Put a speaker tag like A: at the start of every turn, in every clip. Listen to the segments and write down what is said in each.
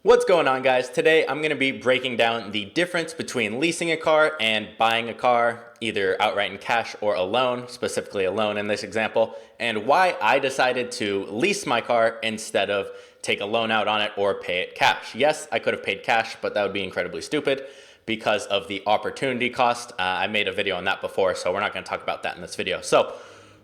A: What's going on, guys? Today I'm going to be breaking down the difference between leasing a car and buying a car, either outright in cash or a loan, specifically a loan in this example, and why I decided to lease my car instead of take a loan out on it or pay it cash. Yes, I could have paid cash, but that would be incredibly stupid because of the opportunity cost. I made a video on that before, so we're not going to talk about that in this video. So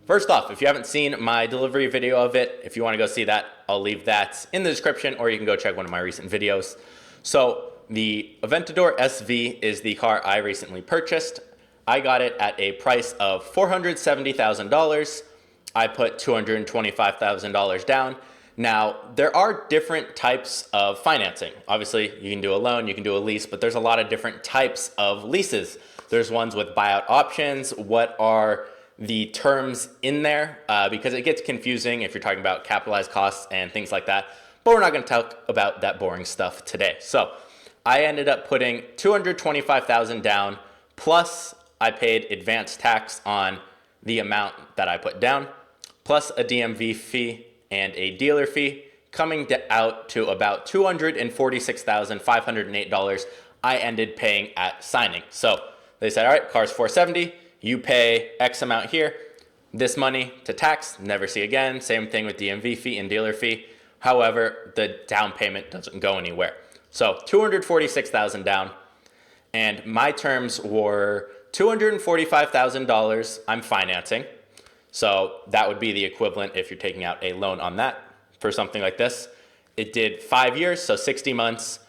A: first off, if you haven't seen my delivery video of it, if you want to go see that, I'll leave that in the description, or you can go check one of my recent videos. So the Aventador SV is the car I recently purchased. I got it at a price of $470,000. I put $225,000 down. Now, there are different types of financing. Obviously, you can do a loan, you can do a lease, but there's a lot of different types of leases. There's ones with buyout options. What are the terms in there, because it gets confusing if you're talking about capitalized costs and things like that, but we're not going to talk about that boring stuff today. So I ended up putting $225,000 down, plus I paid advance tax on the amount that I put down, plus a DMV fee and a dealer fee, coming out to about $246,508 I ended paying at signing. So they said, all right, car's $470,000. You pay X amount here, this money to tax, never see again. Same thing with DMV fee and dealer fee. However, the down payment doesn't go anywhere. So $246,000 down, and my terms were $245,000 I'm financing. So that would be the equivalent if you're taking out a loan on that for something like this. It did 5 years, so 60 months.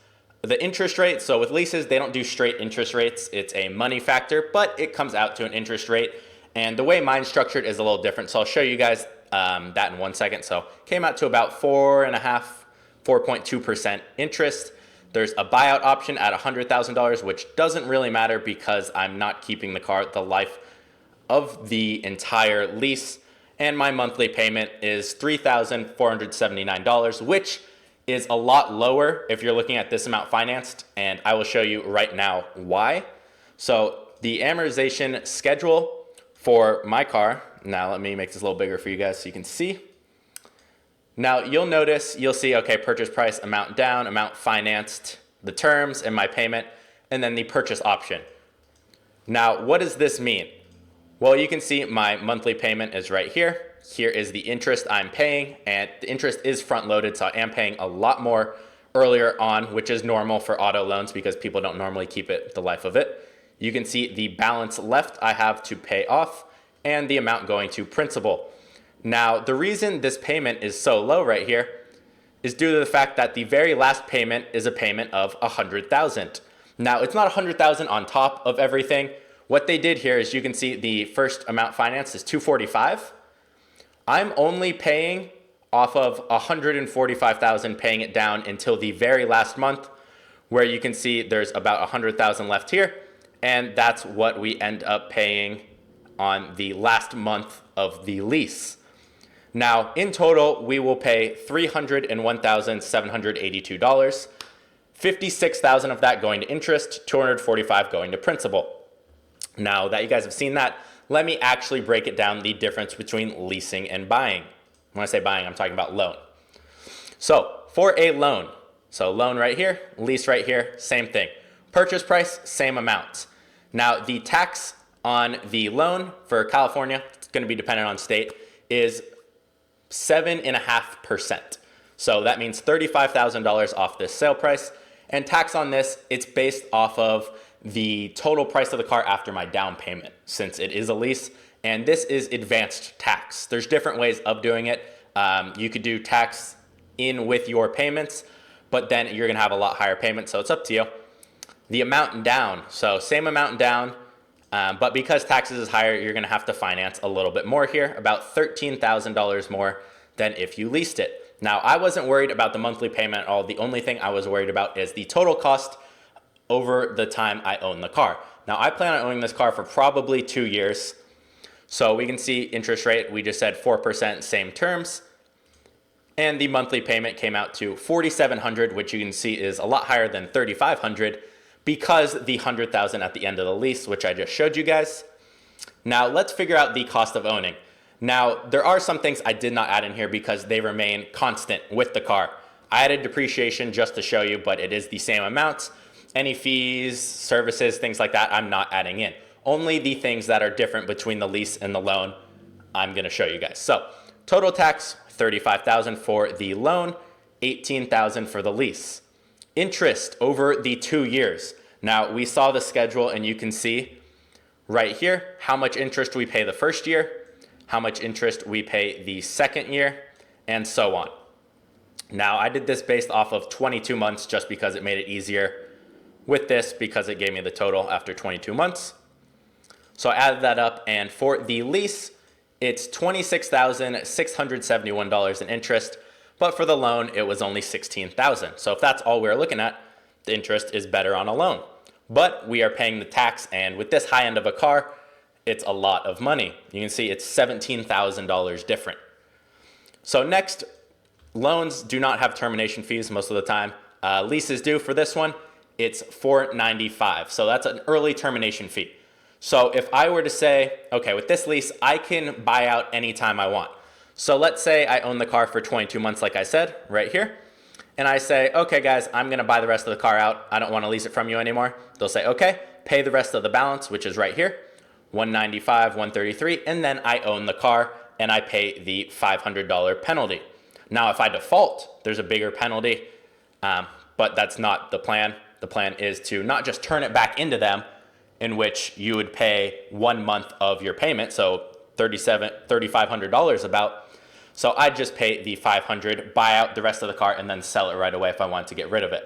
A: The interest rate, so with leases, they don't do straight interest rates. It's a money factor, but it comes out to an interest rate. And the way mine's structured is a little different. So I'll show you guys that in 1 second. So came out to about 4.2% interest. There's a buyout option at $100,000, which doesn't really matter because I'm not keeping the car the life of the entire lease. And my monthly payment is $3,479, which is a lot lower if you're looking at this amount financed, and I will show you right now why. So the amortization schedule for my car, now let me make this a little bigger for you guys so you can see. Now you'll see, okay, purchase price, amount down, amount financed, the terms and my payment, and then the purchase option. Now, what does this mean? Well, you can see my monthly payment is right here. Here is the interest I'm paying, and the interest is front loaded, so I am paying a lot more earlier on, which is normal for auto loans because people don't normally keep it the life of it. You can see the balance left I have to pay off and the amount going to principal. Now, the reason this payment is so low right here is due to the fact that the very last payment is a payment of $100,000. Now, it's not $100,000 on top of everything. What they did here is you can see the first amount financed is $245,000. I'm only paying off of $145,000, paying it down until the very last month, where you can see there's about $100,000 left here, and that's what we end up paying on the last month of the lease. Now, in total, we will pay $301,782, $56,000 of that going to interest, $245,000 going to principal. Now that you guys have seen that, let me actually break it down, the difference between leasing and buying. When I say buying, I'm talking about loan. So for a loan, so loan right here, lease right here, same thing. Purchase price, same amount. Now the tax on the loan for California, it's going to be dependent on state, is 7.5%. So that means $35,000 off this sale price. And tax on this, it's based off of the total price of the car after my down payment, since it is a lease, and this is advanced tax. There's different ways of doing it. You could do tax in with your payments, but then you're gonna have a lot higher payment, so it's up to you. The amount down, so same amount down, but because taxes is higher, you're gonna have to finance a little bit more here, about $13,000 more than if you leased it. Now, I wasn't worried about the monthly payment at all. The only thing I was worried about is the total cost over the time I own the car. Now, I plan on owning this car for probably 2 years. So we can see interest rate, we just said 4%, same terms. And the monthly payment came out to $4,700, which you can see is a lot higher than $3,500 because the $100,000 at the end of the lease, which I just showed you guys. Now, let's figure out the cost of owning. Now, there are some things I did not add in here because they remain constant with the car. I added depreciation just to show you, but it is the same amount. Any fees, services, things like that, I'm not adding in. Only the things that are different between the lease and the loan, I'm gonna show you guys. So total tax, $35,000 for the loan, $18,000 for the lease. Interest over the 2 years. Now we saw the schedule and you can see right here how much interest we pay the first year, how much interest we pay the second year, and so on. Now I did this based off of 22 months just because it made it easier with this because it gave me the total after 22 months. So I added that up, and for the lease, it's $26,671 in interest, but for the loan, it was only $16,000. So if that's all we're looking at, the interest is better on a loan. But we are paying the tax, and with this high end of a car, it's a lot of money. You can see it's $17,000 different. So next, loans do not have termination fees most of the time. Leases do. For this one, it's $495. So that's an early termination fee. So if I were to say, okay, with this lease, I can buy out anytime I want. So let's say I own the car for 22 months, like I said, right here. And I say, okay, guys, I'm gonna buy the rest of the car out. I don't wanna lease it from you anymore. They'll say, okay, pay the rest of the balance, which is right here, $195, $133, and then I own the car and I pay the $500 penalty. Now, if I default, there's a bigger penalty, but that's not the plan. The plan is to not just turn it back into them, in which you would pay 1 month of your payment, so $3,500 about. So I'd just pay the $500, buy out the rest of the car, and then sell it right away if I wanted to get rid of it.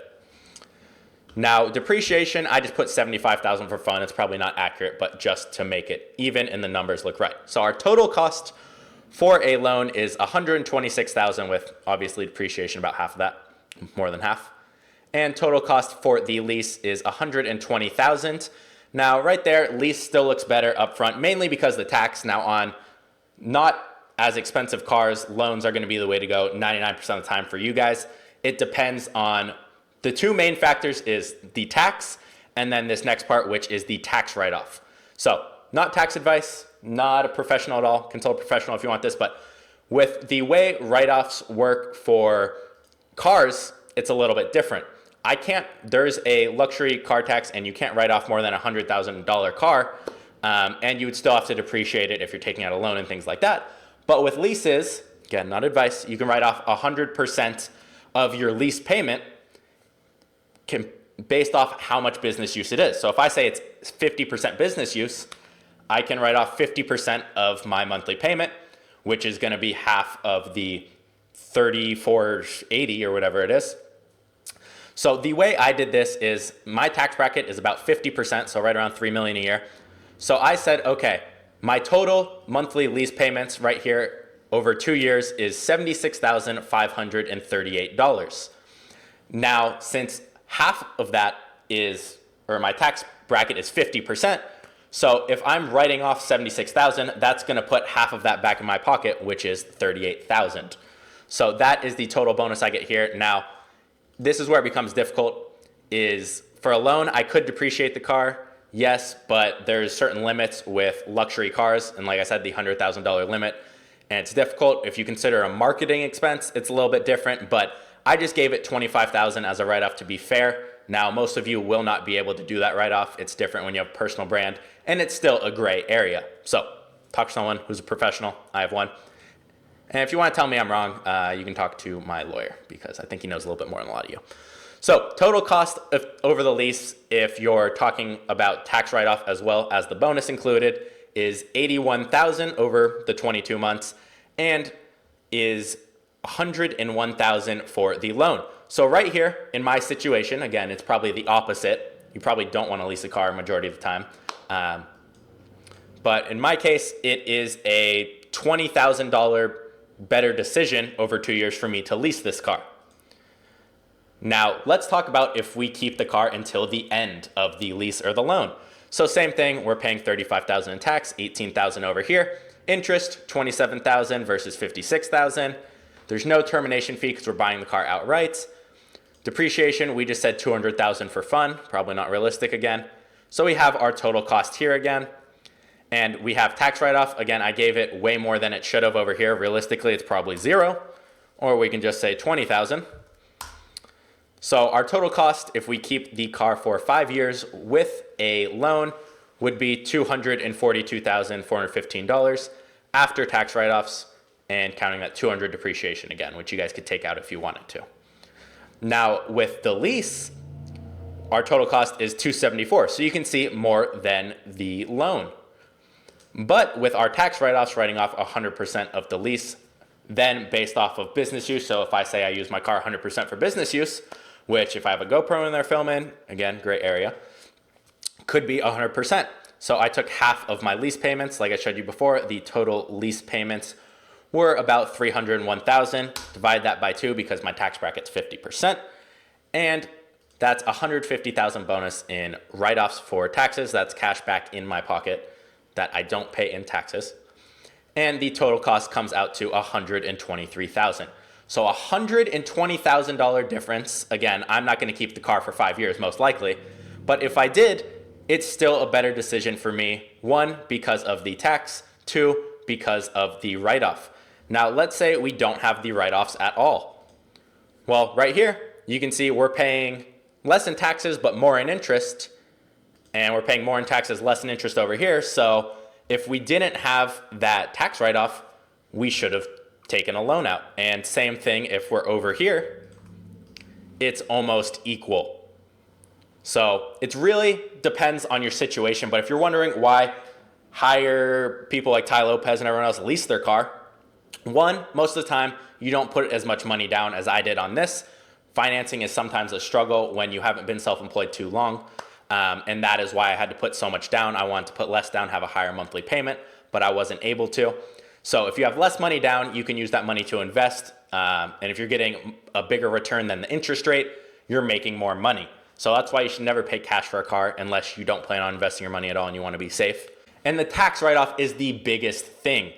A: Now, depreciation, I just put $75,000 for fun. It's probably not accurate, but just to make it even and the numbers look right. So our total cost for a loan is $126,000 with obviously depreciation about half of that, more than half. And total cost for the lease is $120,000. Now, right there, lease still looks better up front, mainly because the tax. Now, on not as expensive cars, loans are going to be the way to go 99% of the time for you guys. It depends on the two main factors is the tax and then this next part, which is the tax write-off. So not tax advice, not a professional at all. Consult a professional if you want this, but with the way write-offs work for cars, it's a little bit different. There's a luxury car tax and you can't write off more than a $100,000 car, and you would still have to depreciate it if you're taking out a loan and things like that. But with leases, again, not advice, you can write off 100% of your lease payment based off how much business use it is. So if I say it's 50% business use, I can write off 50% of my monthly payment, which is going to be half of the $3,480 or whatever it is. So the way I did this is my tax bracket is about 50%, so right around $3 million a year. So I said, okay, my total monthly lease payments right here over 2 years is $76,538. Now, since half of that is, or my tax bracket is 50%, so if I'm writing off $76,000, that's gonna put half of that back in my pocket, which is $38,000. So that is the total bonus I get here. Now, this is where it becomes difficult, is for a loan, I could depreciate the car, yes, but there's certain limits with luxury cars, and like I said, the $100,000 limit, and it's difficult. If you consider a marketing expense, it's a little bit different, but I just gave it $25,000 as a write-off to be fair. Now, most of you will not be able to do that write-off. It's different when you have a personal brand, and it's still a gray area. So talk to someone who's a professional. I have one. And if you want to tell me I'm wrong, you can talk to my lawyer because I think he knows a little bit more than a lot of you. So total cost over the lease, if you're talking about tax write-off as well as the bonus included, is $81,000 over the 22 months and is $101,000 for the loan. So right here in my situation, again, it's probably the opposite. You probably don't want to lease a car majority of the time. But in my case, it is a $20,000 better decision over 2 years for me to lease this car. Now, let's talk about if we keep the car until the end of the lease or the loan. So same thing, we're paying $35,000 in tax, $18,000 over here. Interest, $27,000 versus $56,000. There's no termination fee because we're buying the car outright. Depreciation, we just said $200,000 for fun, probably not realistic again. So we have our total cost here again. And we have tax write-off. Again, I gave it way more than it should have over here. Realistically, it's probably zero. Or we can just say $20,000. So our total cost, if we keep the car for 5 years with a loan, would be $242,415 after tax write-offs and counting that 200 depreciation again, which you guys could take out if you wanted to. Now with the lease, our total cost is $274. So you can see more than the loan. But with our tax write-offs writing off 100% of the lease, then based off of business use, so if I say I use my car 100% for business use, which if I have a GoPro in there filming, again, great area, could be 100%. So I took half of my lease payments. Like I showed you before, the total lease payments were about $301,000. Divide that by 2 because my tax bracket's 50%. And that's $150,000 bonus in write-offs for taxes. That's cash back in my pocket that I don't pay in taxes. And the total cost comes out to $123,000. So $120,000 difference. Again, I'm not going to keep the car for 5 years, most likely. But if I did, it's still a better decision for me. 1, because of the tax. 2, because of the write-off. Now, let's say we don't have the write-offs at all. Well, right here, you can see we're paying less in taxes, but more in interest. And we're paying more in taxes, less in interest over here. So if we didn't have that tax write-off, we should have taken a loan out. And same thing if we're over here, it's almost equal. So it really depends on your situation. But if you're wondering why hire people like Ty Lopez and everyone else lease their car, 1, most of the time you don't put as much money down as I did on this. Financing is sometimes a struggle when you haven't been self-employed too long. And that is why I had to put so much down. I wanted to put less down, have a higher monthly payment, but I wasn't able to. So if you have less money down, you can use that money to invest. And if you're getting a bigger return than the interest rate, you're making more money. So that's why you should never pay cash for a car unless you don't plan on investing your money at all and you want to be safe. And the tax write-off is the biggest thing.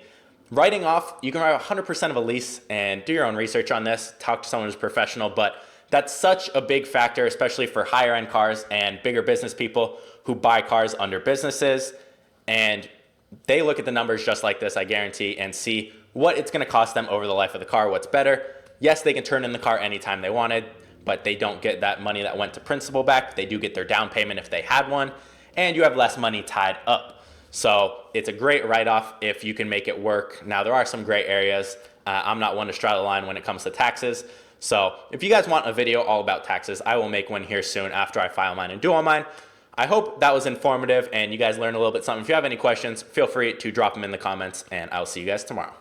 A: Writing off, you can write 100% of a lease and do your own research on this. Talk to someone who's professional, but that's such a big factor, especially for higher end cars and bigger business people who buy cars under businesses. And they look at the numbers just like this, I guarantee, and see what it's going to cost them over the life of the car, what's better. Yes, they can turn in the car anytime they wanted, but they don't get that money that went to principal back. They do get their down payment if they had one, and you have less money tied up. So it's a great write-off if you can make it work. Now, there are some gray areas. I'm not one to straddle the line when it comes to taxes. So if you guys want a video all about taxes, I will make one here soon after I file mine and do all mine. I hope that was informative and you guys learned a little bit something. If you have any questions, feel free to drop them in the comments and I'll see you guys tomorrow.